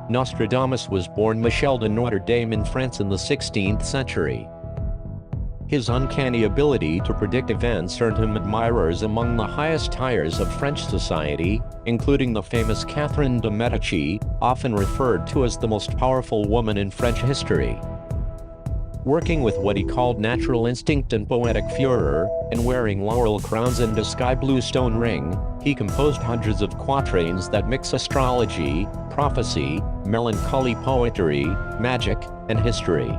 Nostradamus was born Michel de Notre Dame in France in the 16th century. His uncanny ability to predict events earned him admirers among the highest tiers of French society, including the famous Catherine de' Medici, often referred to as the most powerful woman in French history. Working with what he called natural instinct and poetic furor, and wearing laurel crowns and a sky-blue stone ring, he composed hundreds of quatrains that mix astrology, prophecy, melancholy poetry, magic, and history.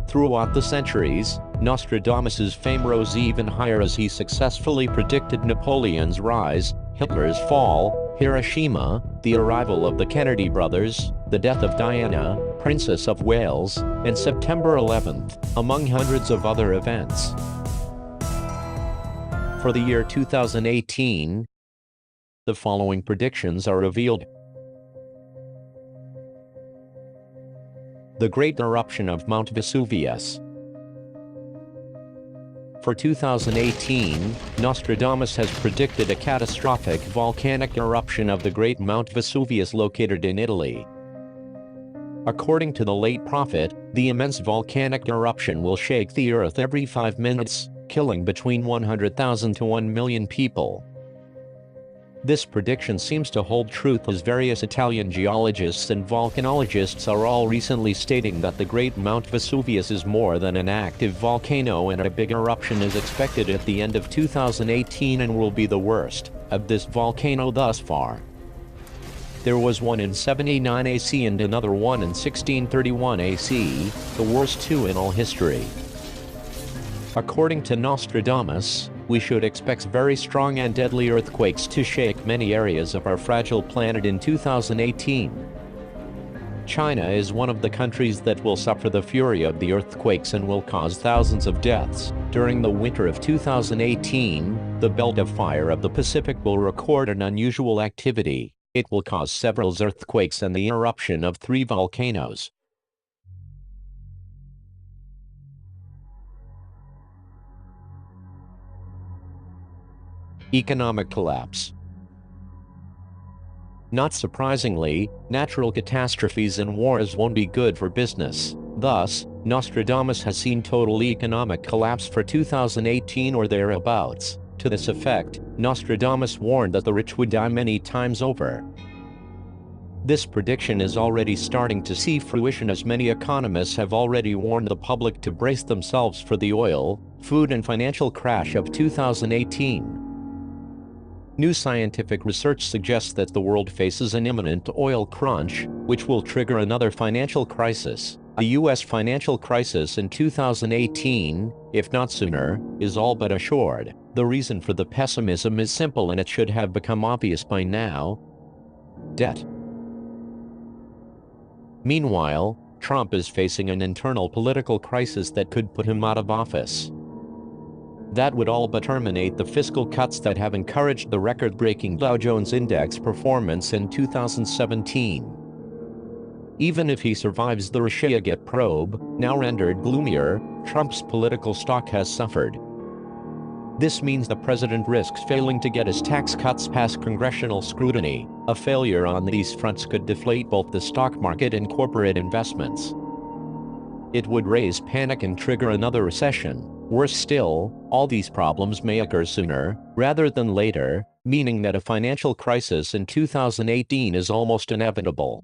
Throughout the centuries, Nostradamus's fame rose even higher as he successfully predicted Napoleon's rise, Hitler's fall, Hiroshima, the arrival of the Kennedy brothers, the death of Diana, Princess of Wales, and September 11th, among hundreds of other events. For the year 2018, the following predictions are revealed. The Great Eruption of Mount Vesuvius. For 2018, Nostradamus has predicted a catastrophic volcanic eruption of the Great Mount Vesuvius located in Italy. According to the late prophet, the immense volcanic eruption will shake the earth every 5 minutes, killing between 100,000 to 1 million people. This prediction seems to hold truth as various Italian geologists and volcanologists are all recently stating that the Great Mount Vesuvius is more than an active volcano and a big eruption is expected at the end of 2018 and will be the worst of this volcano thus far. There was one in 79 AC and another one in 1631 AC, the worst two in all history. According to Nostradamus, we should expect very strong and deadly earthquakes to shake many areas of our fragile planet in 2018. China is one of the countries that will suffer the fury of the earthquakes and will cause thousands of deaths. During the winter of 2018, the belt of fire of the Pacific will record an unusual activity. It will cause several earthquakes and the eruption of 3 volcanoes. Economic collapse. Not surprisingly, natural catastrophes and wars won't be good for business. Thus, Nostradamus has seen total economic collapse for 2018 or thereabouts. To this effect, Nostradamus warned that the rich would die many times over. This prediction is already starting to see fruition as many economists have already warned the public to brace themselves for the oil, food and financial crash of 2018. New scientific research suggests that the world faces an imminent oil crunch, which will trigger another financial crisis. A U.S. financial crisis in 2018, if not sooner, is all but assured. The reason for the pessimism is simple and it should have become obvious by now: debt. Meanwhile, Trump is facing an internal political crisis that could put him out of office. That would all but terminate the fiscal cuts that have encouraged the record-breaking Dow Jones Index performance in 2017. Even if he survives the Russia probe, now rendered gloomier, Trump's political stock has suffered. This means the president risks failing to get his tax cuts past congressional scrutiny. A failure on these fronts could deflate both the stock market and corporate investments. It would raise panic and trigger another recession. Worse still, all these problems may occur sooner, rather than later, meaning that a financial crisis in 2018 is almost inevitable.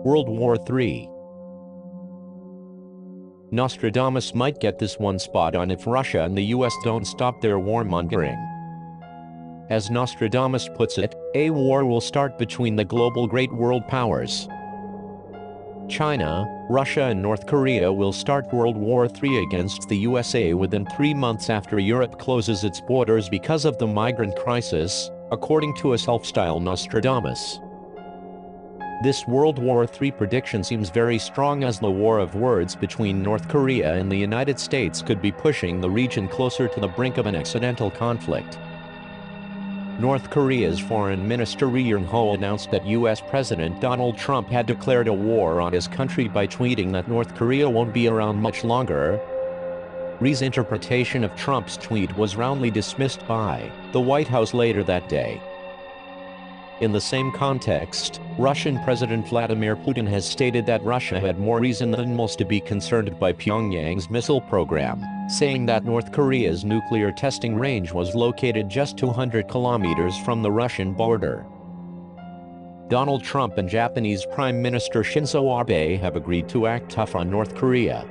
World War III. Nostradamus might get this one spot on if Russia and the US don't stop their warmongering. As Nostradamus puts it, a war will start between the global great world powers. China, Russia and North Korea will start World War III against the USA within 3 months after Europe closes its borders because of the migrant crisis, according to a self-styled Nostradamus. This World War III prediction seems very strong as the war of words between North Korea and the United States could be pushing the region closer to the brink of an accidental conflict. North Korea's Foreign Minister Ri Yong-ho announced that U.S. President Donald Trump had declared a war on his country by tweeting that North Korea won't be around much longer. Ri's interpretation of Trump's tweet was roundly dismissed by the White House later that day. In the same context, Russian President Vladimir Putin has stated that Russia had more reason than most to be concerned by Pyongyang's missile program, saying that North Korea's nuclear testing range was located just 200 kilometers from the Russian border. Donald Trump and Japanese Prime Minister Shinzo Abe have agreed to act tough on North Korea.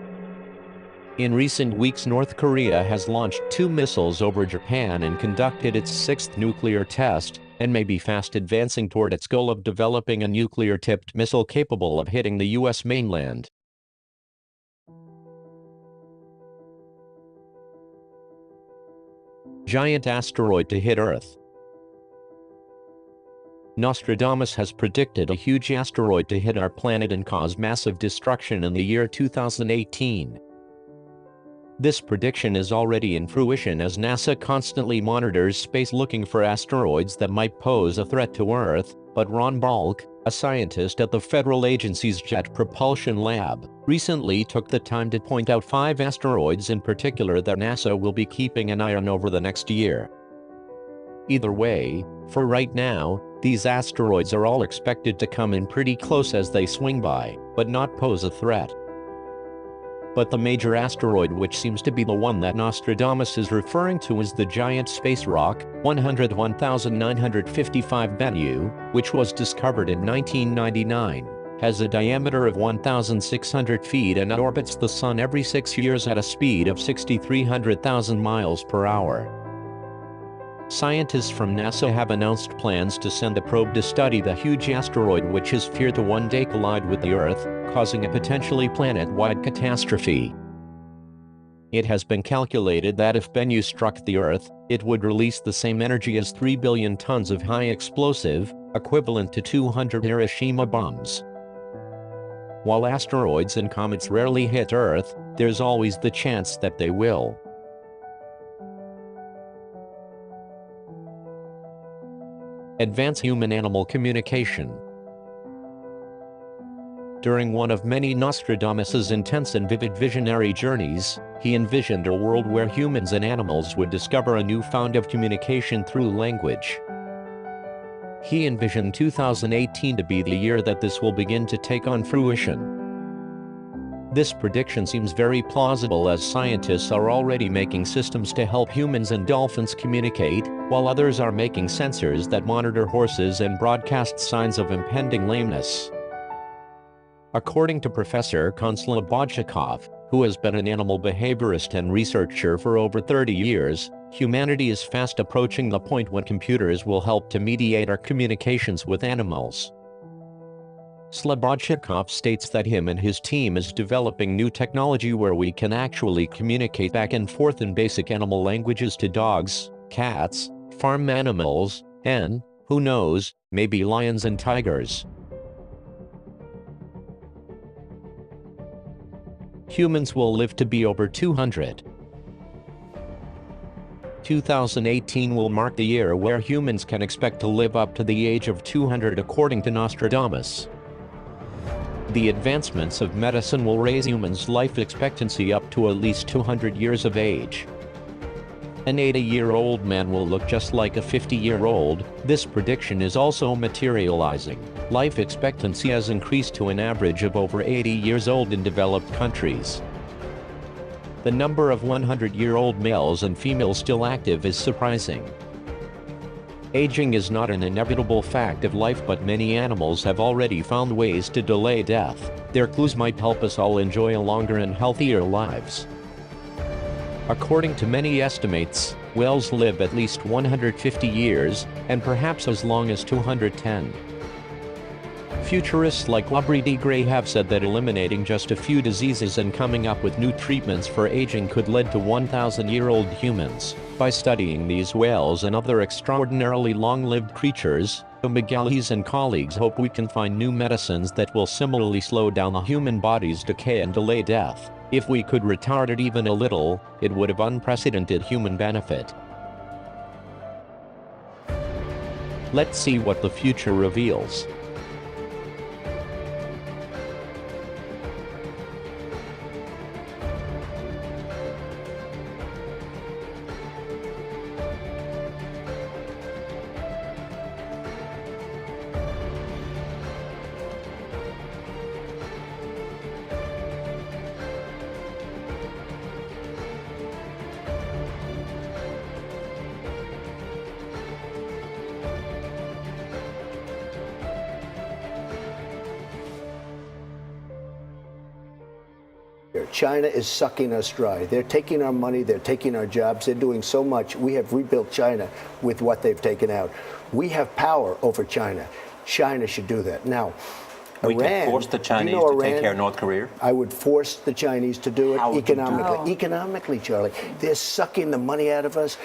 In recent weeks, North Korea has launched 2 missiles over Japan and conducted its 6th nuclear test, and may be fast advancing toward its goal of developing a nuclear-tipped missile capable of hitting the U.S. mainland. Giant asteroid to hit Earth. Nostradamus has predicted a huge asteroid to hit our planet and cause massive destruction in the year 2018. This prediction is already in fruition as NASA constantly monitors space looking for asteroids that might pose a threat to Earth, but Ron Balk, a scientist at the federal agency's Jet Propulsion Lab, recently took the time to point out 5 asteroids in particular that NASA will be keeping an eye on over the next year. Either way, for right now, these asteroids are all expected to come in pretty close as they swing by, but not pose a threat. But the major asteroid which seems to be the one that Nostradamus is referring to is the giant space rock, 101,955 Bennu, which was discovered in 1999, has a diameter of 1,600 feet and orbits the Sun every 6 years at a speed of 6,300,000 miles per hour. Scientists from NASA have announced plans to send a probe to study the huge asteroid which is feared to one day collide with the Earth, causing a potentially planet-wide catastrophe. It has been calculated that if Bennu struck the Earth, it would release the same energy as 3 billion tons of high explosive, equivalent to 200 Hiroshima bombs. While asteroids and comets rarely hit Earth, there's always the chance that they will. Advance human-animal communication. During one of many Nostradamus's intense and vivid visionary journeys, he envisioned a world where humans and animals would discover a new fount of communication through language. He envisioned 2018 to be the year that this will begin to take on fruition. This prediction seems very plausible as scientists are already making systems to help humans and dolphins communicate, while others are making sensors that monitor horses and broadcast signs of impending lameness. According to Professor Slobodchikov, who has been an animal behaviorist and researcher for over 30 years, humanity is fast approaching the point when computers will help to mediate our communications with animals. Slobodchikov states that him and his team is developing new technology where we can actually communicate back and forth in basic animal languages to dogs, cats, farm animals, and, who knows, maybe lions and tigers. Humans will live to be over 200. 2018 will mark the year where humans can expect to live up to the age of 200 according to Nostradamus. The advancements of medicine will raise humans' life expectancy up to at least 200 years of age. An 80-year-old man will look just like a 50-year-old. This prediction is also materializing. Life expectancy has increased to an average of over 80 years old in developed countries. The number of 100-year-old males and females still active is surprising. Aging is not an inevitable fact of life, but many animals have already found ways to delay death. Their clues might help us all enjoy a longer and healthier lives. According to many estimates, whales live at least 150 years, and perhaps as long as 210. Futurists like Aubrey de Grey have said that eliminating just a few diseases and coming up with new treatments for aging could lead to 1,000-year-old humans. By studying these whales and other extraordinarily long-lived creatures, Miguelis and colleagues hope we can find new medicines that will similarly slow down the human body's decay and delay death. If we could retard it even a little, it would have unprecedented human benefit. Let's see what the future reveals. here. China is sucking us dry. They're taking our money. They're taking our jobs. They're doing so much. We have rebuilt China with what they've taken out. We have power over China. China should do that. Now, we Iran, can force the Chinese to take care of North Korea? I would force the Chinese to do it How would you do economically. that? Economically, Charlie. They're sucking the money out of us.